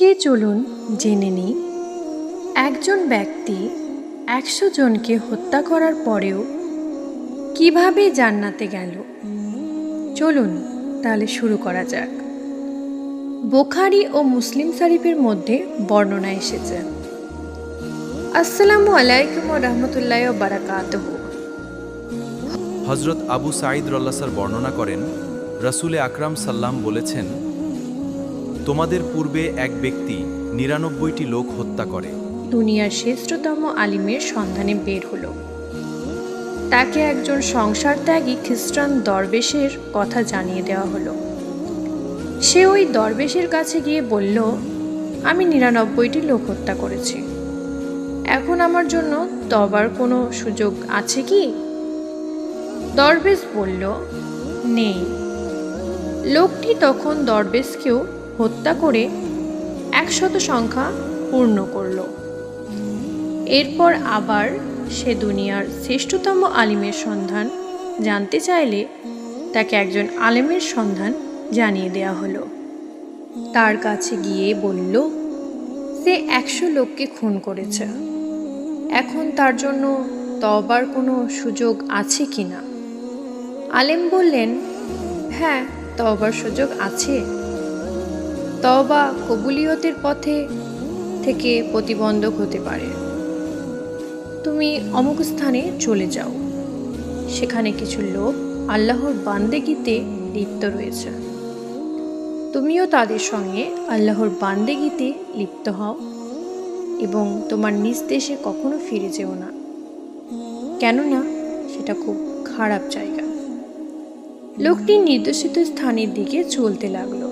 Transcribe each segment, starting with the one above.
আজকে চলুন জেনে নিই একজন ব্যক্তি 100 জনকে হত্যা করার পরেও কিভাবে জান্নাতে গেল। চলুন তাহলে শুরু করা যাক। বুখারী ও মুসলিম শরীফের মধ্যে বর্ণনা এসেছে। আসসালামু আলাইকুম ওয়া রাহমাতুল্লাহি ওয়া বারাকাতুহু। হজরত আবু সাঈদ রল্লাসার বর্ণনা করেন, রাসূলে আকরাম সাল্লাম বলেছেন, তোমাদের পূর্বে এক ব্যক্তি ৯৯টি লোক হত্যা করে। দুনিয়ার শ্রেষ্ঠতম আলিমের সন্ধানে বের হলো। তাকে একজন সংসার ত্যাগী খ্রিস্টান দরবেশের কথা জানিয়ে দেওয়া হলো। সে ওই দরবেশের কাছে গিয়ে বলল, আমি ৯৯টি লোক হত্যা করেছি, এখন আমার জন্য তওবার কোনো সুযোগ আছে কি? দরবেশ বলল, নেই। লোকটি তখন দরবেশকেও হত্যা করে 100 সংখ্যা পূর্ণ করল। এরপর আবার সে দুনিয়ার শ্রেষ্ঠতম আলিমের সন্ধান জানতে চাইলে তাকে একজন আলেমের সন্ধান জানিয়ে দেওয়া হলো। তার কাছে গিয়ে বলল, সে 100 লোককে খুন করেছে, এখন তার জন্য তওবার কোনো সুযোগ আছে কি না? আলেম বললেন, হ্যাঁ, তওবার সুযোগ আছে। তওবা কবুলিয়তের পথে থেকে প্রতিবন্ধক হতে পারে। তুমি অমুক স্থানে চলে যাও, সেখানে কিছু লোক আল্লাহর বান্দেগিতে লিপ্ত রয়েছে, তুমিও তাদের সঙ্গে আল্লাহর বান্দেগিতে লিপ্ত হও এবং তোমার নিজ দেশে কখনো ফিরে যেও না, কেননা সেটা খুব খারাপ জায়গা। লোকটি নির্দেশিত স্থানের দিকে চলতে লাগলো।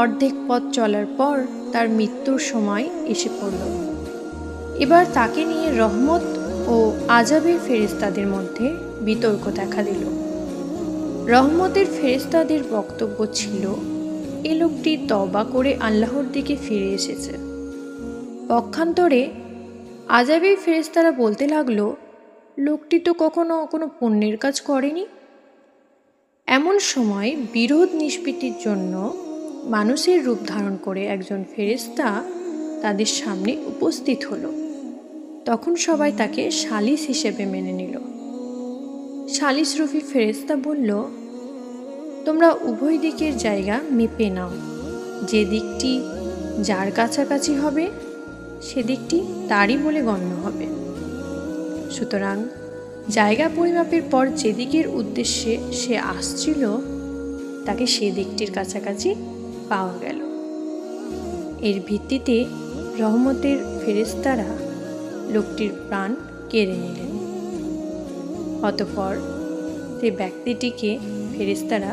অর্ধেক পথ চলার পর তার মৃত্যুর সময় এসে পড়ল। এবার তাকে নিয়ে রহমত ও আযাবের ফেরেশতাদের মধ্যে বিতর্ক দেখা দিল। রহমতের ফেরেশতাদের বক্তব্য ছিল, এ লোকটি তওবা করে আল্লাহর দিকে ফিরে এসেছে। পক্ষান্তরে আযাবের ফেরেশতারা বলতে লাগলো, লোকটি তো কখনো কোনো পুণ্যের কাজ করেনি। এমন সময় বিরোধ নিষ্পত্তির জন্য মানুষের রূপ ধারণ করে একজন ফেরেশতা তাদের সামনে উপস্থিত হলো। তখন সবাই তাকে সালিস হিসেবে মেনে নিল। সালিসরূপী ফেরেশতা বলল, তোমরা উভয় দিকের জায়গা মেপে নাও, যে দিকটি যার কাছাকাছি হবে সেদিকটি তারই বলে গণ্য হবে। সুতরাং জায়গা পরিমাপের পর যেদিকের উদ্দেশ্যে সে আসছিল তাকে সেদিকটির কাছাকাছি পাওয়া গেল। এর ভিত্তিতে রহমতের ফেরেশতারা লোকটির প্রাণ কেড়ে নিলেন। অতঃপর সে ব্যক্তিটিকে ফেরেশতারা